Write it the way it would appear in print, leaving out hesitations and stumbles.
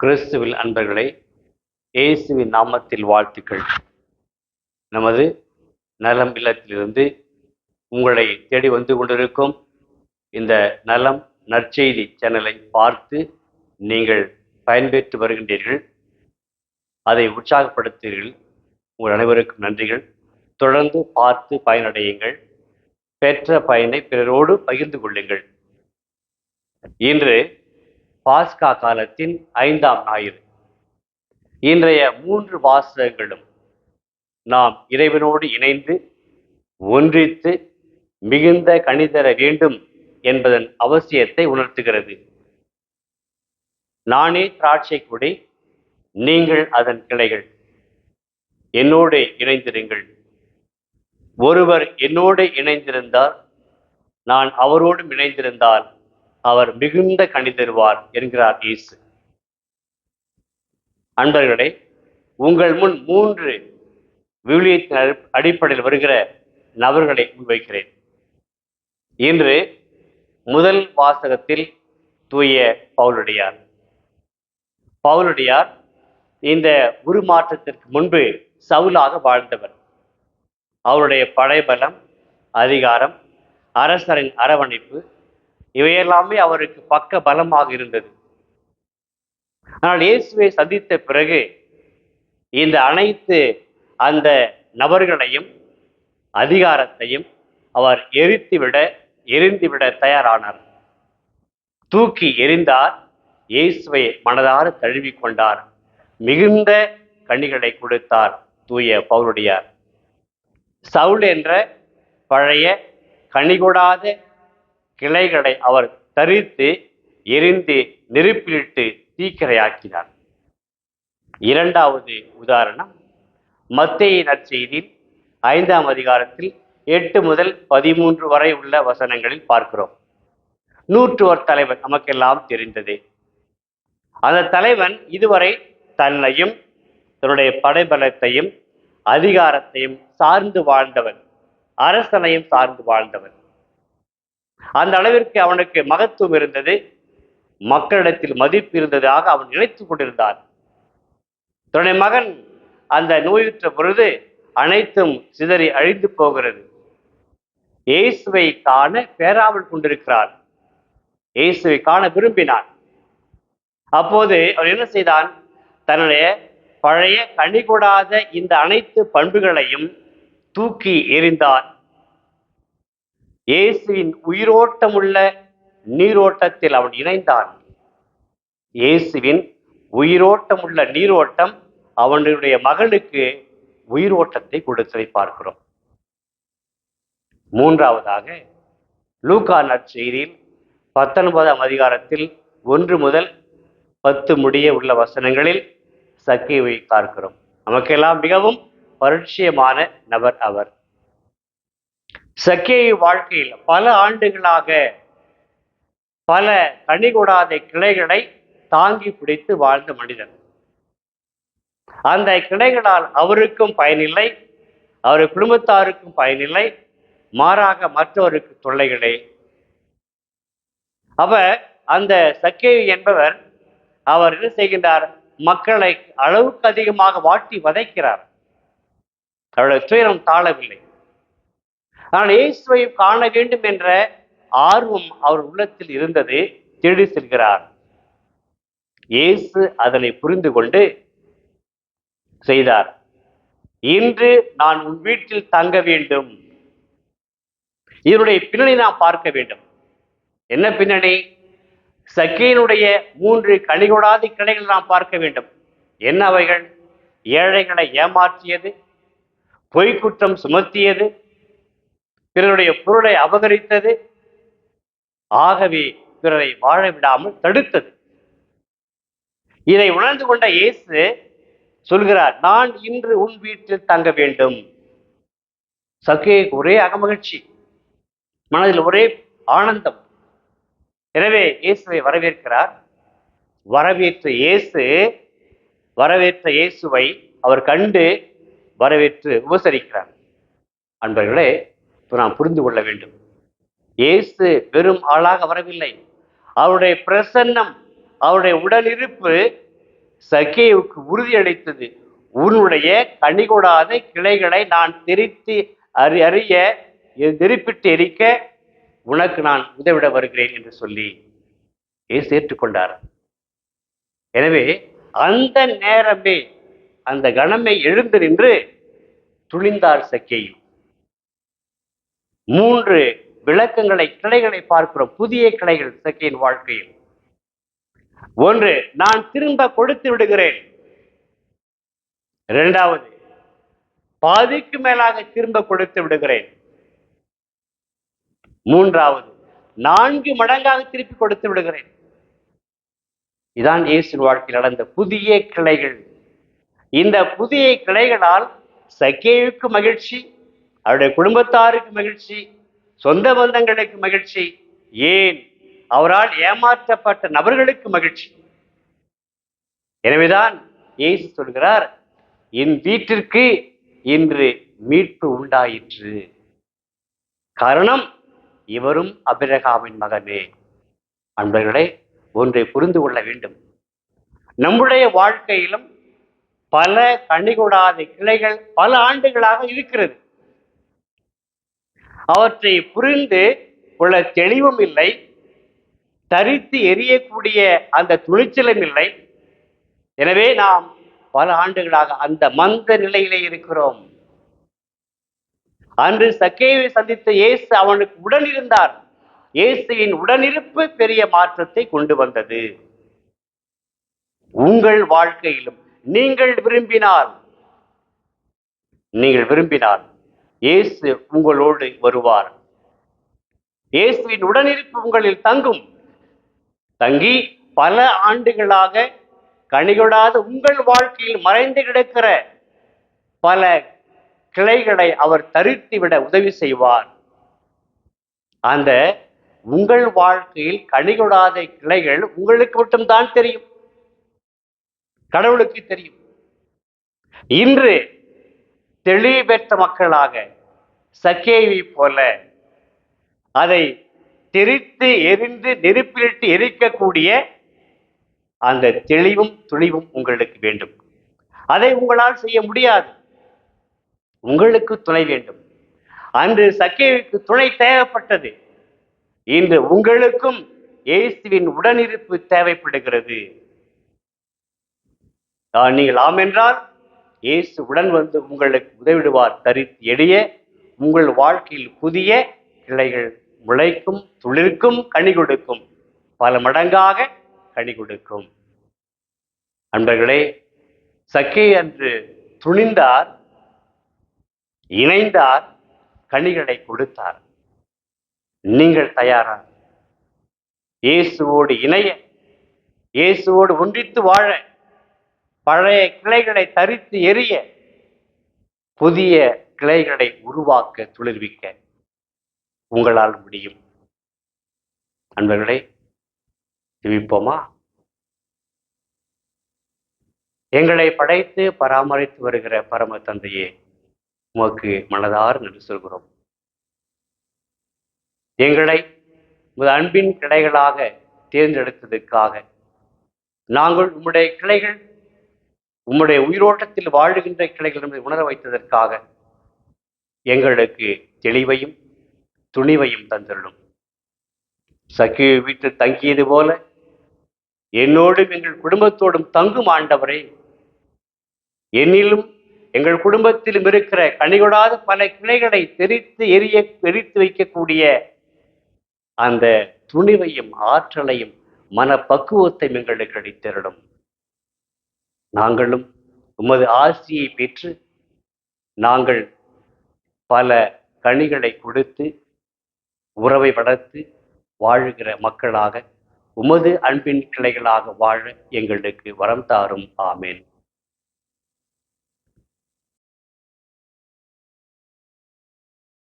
கிறிஸ்துவில் அன்பர்களே, இயேசுவின் நாமத்தில் வாழ்த்துக்கள். நமது நலம் இல்லத்திலிருந்து உங்களை தேடி வந்து கொண்டிருக்கும் இந்த நலம் நற்செய்தி சேனலை பார்த்து நீங்கள் பயன்பெற்று வருகின்றீர்கள். அதை உற்சாகப்படுத்துகிறீர்கள். உங்கள் அனைவருக்கும் நன்றிகள். தொடர்ந்து பார்த்து பயனடையுங்கள். பெற்ற பயனை பிறரோடு பகிர்ந்து கொள்ளுங்கள். இன்று பாஸ்கா காலத்தின் 5ஆம் ஞாயிறு. இன்றைய 3 வாசகங்களும் நாம் இறைவனோடு இணைந்து ஒன்றித்து மிகுந்த கனி தர வேண்டும் என்பதன் அவசியத்தை உணர்த்துகிறது. நானே திராட்சை கொடி, நீங்கள் அதன் கிளைகள். என்னோடு இணைந்திருங்கள். ஒருவர் என்னோடு இணைந்திருந்தால், நான் அவரோடும் இணைந்திருந்தால் அவர் மிகுந்த கனி தருவார் என்கிறார் இயேசு. அன்பர்களே, உங்கள் முன் 3 விவிலியத்தின் அடிப்படையில் வருகிற நபர்களை முன்வைக்கிறேன். இன்று முதல் வாசகத்தில் தூய பவுலடியார். பவுலடியார் இந்த உருமாற்றத்திற்கு முன்பு சவுலாக வாழ்ந்தவர். அவருடைய படைபலம், அதிகாரம், அரசரின் அரவணைப்பு இவையெல்லாமே அவருக்கு பக்க பலமாக இருந்தது. ஆனால் இயேசுவை சந்தித்த பிறகு இந்த அனைத்து அந்த நபர்களையும் அதிகாரத்தையும் அவர் எரிந்துவிட தயாரானார். தூக்கி எறிந்தார். இயேசுவை மனதார தழுவி கொண்டார். மிகுந்த கனிகளை கொடுத்தார் தூய பவுலடியார். சவுல் என்ற பழைய கனிகொடாத கிளைகளை அவர் தரித்து எரிந்து நெருப்பிலிட்டு தீக்கிரையாக்கினார். 2வது உதாரணம் மத்தேயு நற்செய்தியில் 5ஆம் அதிகாரத்தில் 8 முதல் 13 வரை உள்ள வசனங்களில் பார்க்கிறோம். 101 தலைவன் நமக்கெல்லாம் தெரிந்ததே. அந்த தலைவன் இதுவரை தன்னையும் தன்னுடைய படைபலத்தையும் அதிகாரத்தையும் சார்ந்து வாழ்ந்தவன், அரசனையும் சார்ந்து வாழ்ந்தவன். அந்த அளவிற்கு அவனுக்கு மகத்துவம் இருந்தது, மக்களிடத்தில் மதிப்பு இருந்ததாக அவன் நினைத்துக் கொண்டிருந்தான். தன்னுடைய மகன் அந்த நோயுற்ற பொழுது அனைத்தும் சிதறி அழிந்து போகிறது. இயேசுவை காண பேராவல் கொண்டிருக்கிறான். இயேசுவை காண விரும்பினான். அப்போது அவன் என்ன செய்தான்? தன்னுடைய பழைய கனிகொடாத இந்த அனைத்து பண்புகளையும் தூக்கி எறிந்தான். இயேசுவின் உயிரோட்டமுள்ள நீரோட்டத்தில் அவன் இணைந்தான். இயேசுவின் உயிரோட்டமுள்ள நீரோட்டம் அவனுடைய மகனுக்கு உயிரோட்டத்தை கொடுத்ததை பார்க்கிறோம். 3வதாக லூக்கா நற்செய்தியில் 19ஆம் அதிகாரத்தில் 1 முதல் 10 முடிய உள்ள வசனங்களில் சக்கேயுவை பார்க்கிறோம். நமக்கெல்லாம் மிகவும் பரிச்சயமான நபர் அவர். சக்கேயு வாழ்க்கையில் பல ஆண்டுகளாக பல கனிகொடாத கிளைகளை தாங்கி பிடித்து வாழ்ந்த மனிதன். அந்த கிளைகளால் அவருக்கும் பயனில்லை, அவருடைய குடும்பத்தாருக்கும் பயனில்லை, மாறாக மற்றவருக்கு தொல்லைகளே. அந்த சக்கேயு என்பவர் அவர் என்ன செய்கின்றார்? மக்களை அளவுக்கு அதிகமாக வாட்டி வதைக்கிறார். அவருடைய துயரம் தாழவில்லை. ஆனால் இயேசுவை காண வேண்டும் என்ற ஆர்வம் அவர் உள்ளத்தில் இருந்தது. தேடி செல்கிறார். இயேசு அதனை புரிந்து கொண்டு செய்தார். இன்று நான் உன் வீட்டில் தங்க வேண்டும். இதனுடைய பின்னணி நாம் பார்க்க வேண்டும். என்ன பின்னணி? சக்கேயுனுடைய 3 கனிகொடாத கிளைகள் நாம் பார்க்க வேண்டும். என்ன அவைகள்? ஏழைகளை ஏமாற்றியது, பொய்க்குற்றம் சுமத்தியது, பிறருடைய பொருளை அபகரித்தது, ஆகவே பிறரை வாழ விடாமல் தடுத்தது. இதை உணர்ந்து கொண்ட இயேசு சொல்கிறார், நான் இன்று உன் வீட்டில் தங்க வேண்டும். சக்கேயுக்கு ஒரே அகமகிழ்ச்சி, மனதில் ஒரே ஆனந்தம். எனவே இயேசுவை வரவேற்கிறார். வரவேற்ற இயேசுவை அவர் கண்டு வரவேற்று உபசரிக்கிறார். அன்பர்களே, நாம் புரிந்து கொள்ள வேண்டும், இயேசு வெறும் ஆளாக வரவில்லை. அவருடைய பிரசன்னம், அவருடைய உடல் இருப்பு சக்கேயுவுக்கு உறுதியளித்தது, உன்னுடைய கனி கொடாத கிளைகளை நான் தெரித்து அறிய நெருப்பிட்டு எரிக்க உனக்கு நான் உதவிட வருகிறேன் என்று சொல்லி இயேசு ஏற்றுக்கொண்டார். எனவே அந்த நேரமே, அந்த கணமே எழுந்து நின்று துணிந்தார் சக்கேயு. 3 விளக்கங்களை, கிளைகளை பார்க்கிறோம், புதிய கிளைகள் சக்கேயின் வாழ்க்கையில். 1, நான் திரும்ப கொடுத்து விடுகிறேன். 2வது, பாதிக்கு மேலாக திரும்ப கொடுத்து விடுகிறேன். 3வது, 4 மடங்காக திருப்பி கொடுத்து விடுகிறேன். இதான் இயேசுவின் வாழ்க்கையில் நடந்த புதிய கிளைகள். இந்த புதிய கிளைகளால் சக்கேயுவுக்கு மகிழ்ச்சி, அவருடைய குடும்பத்தாருக்கு மகிழ்ச்சி, சொந்த பந்தங்களுக்கு மகிழ்ச்சி, ஏன் அவரால் ஏமாற்றப்பட்ட நபர்களுக்கு மகிழ்ச்சி. எனவேதான் இயேசு சொல்கிறார், என் வீட்டிற்கு இன்று மீட்பு உண்டாயிற்று. காரணம், இவரும் அபிரகாமின் மகனே. அன்பர்களே, ஒன்றை புரிந்து கொள்ள வேண்டும். நம்முடைய வாழ்க்கையிலும் பல கனி கொடாத கிளைகள் பல ஆண்டுகளாக இருக்கிறது. அவற்றை புரிந்து கொள்ள தெளிவும் இல்லை, தரித்து எரியக்கூடிய அந்த துணிச்சலும் இல்லை. எனவே நாம் பல ஆண்டுகளாக அந்த மந்த நிலையிலே இருக்கிறோம். அன்று சக்கேயுவை சந்தித்த இயேசு அவனுக்கு உடன் இருந்தார். இயேசுவின் உடனிருப்பு பெரிய மாற்றத்தை கொண்டு வந்தது. உங்கள் வாழ்க்கையிலும் நீங்கள் விரும்பினால் இயேசு உங்களோடு வருவார். இயேசுவின் உடனிருப்பு உங்களில் தங்கும். தங்கி பல ஆண்டுகளாக கனிகொடாத உங்கள் வாழ்க்கையில் மறைந்து கிடக்கிற பல கிளைகளை அவர் தரித்துவிட உதவி செய்வார். அந்த உங்கள் வாழ்க்கையில் கனிகொடாத கிளைகள் உங்களுக்கு மட்டும்தான் தெரியும், கடவுளுக்கு தெரியும். இன்று தெளிவு பெற்ற மக்களாக சக்கேயுவை போல அதை தெரித்து எரிந்து நெருப்பிலிட்டு எரிக்கக்கூடிய அந்த தெளிவும் துணிவும் உங்களுக்கு வேண்டும். அதை உங்களால் செய்ய முடியாது, உங்களுக்கு துணை வேண்டும். அன்று சக்கேயுவுக்கு துணை தேவைப்பட்டது, இன்று உங்களுக்கும் இயேசுவின் உடனிருப்பு தேவைப்படுகிறது. நீங்கள் ஆம் என்றால் இயேசு உடன் வந்து உங்களுக்கு உதவிடுவார். தரித்து எளிய உங்கள் வாழ்க்கையில் புதிய கிளைகள் முளைக்கும், துளிர்க்கும், கனி கொடுக்கும், பல மடங்காக கனி கொடுக்கும். அன்பர்களே, சக்கேயு அன்று துணிந்தார், இணைந்தார், கனிகளை கொடுத்தார். நீங்கள் தயாரா? இயேசுவோடு இணைய, இயேசுவோடு ஒன்றித்து வாழ, பழைய கிளைகளை தரித்து எரிய, புதிய கிளைகளை உருவாக்க, துளிர்விக்க உங்களால் முடியும். அன்பர்களே, ஜெபிப்போமா? எங்களை படைத்து பராமரித்து வருகிற பரம தந்தையே, உமக்கு மனதார நன்றி சொல்கிறோம். எங்களை உமது அன்பின் கிளைகளாக தேர்ந்தெடுத்ததற்காக, நாங்கள் உம்முடைய கிளைகள், உம்முடைய உயிரோட்டத்தில் வாழுகின்ற கிளைகள் என்பதை உணர வைத்ததற்காக எங்களுக்கு தெளிவையும் துணிவையும் தந்துள்ளோம். சக்கேயு வீட்டில் தங்கியது போல என்னோடும் எங்கள் குடும்பத்தோடும் தங்கும் ஆண்டவரே. என்னிலும் எங்கள் குடும்பத்திலும் இருக்கிற கனிகொடாத பல கிளைகளை எரித்து வைக்கக்கூடிய அந்த துணிவையும் ஆற்றலையும் மனப்பக்குவத்தையும் எங்களுக்கு அளித்திரடும். நாங்களும் உமது ஆசியை பெற்று நாங்கள் பல கனிகளை கொடுத்து உறவை வளர்த்து வாழுகிற மக்களாக, உமது அன்பின் கிளைகளாக வாழ எங்களுக்கு வரம் தாரும். ஆமேன்.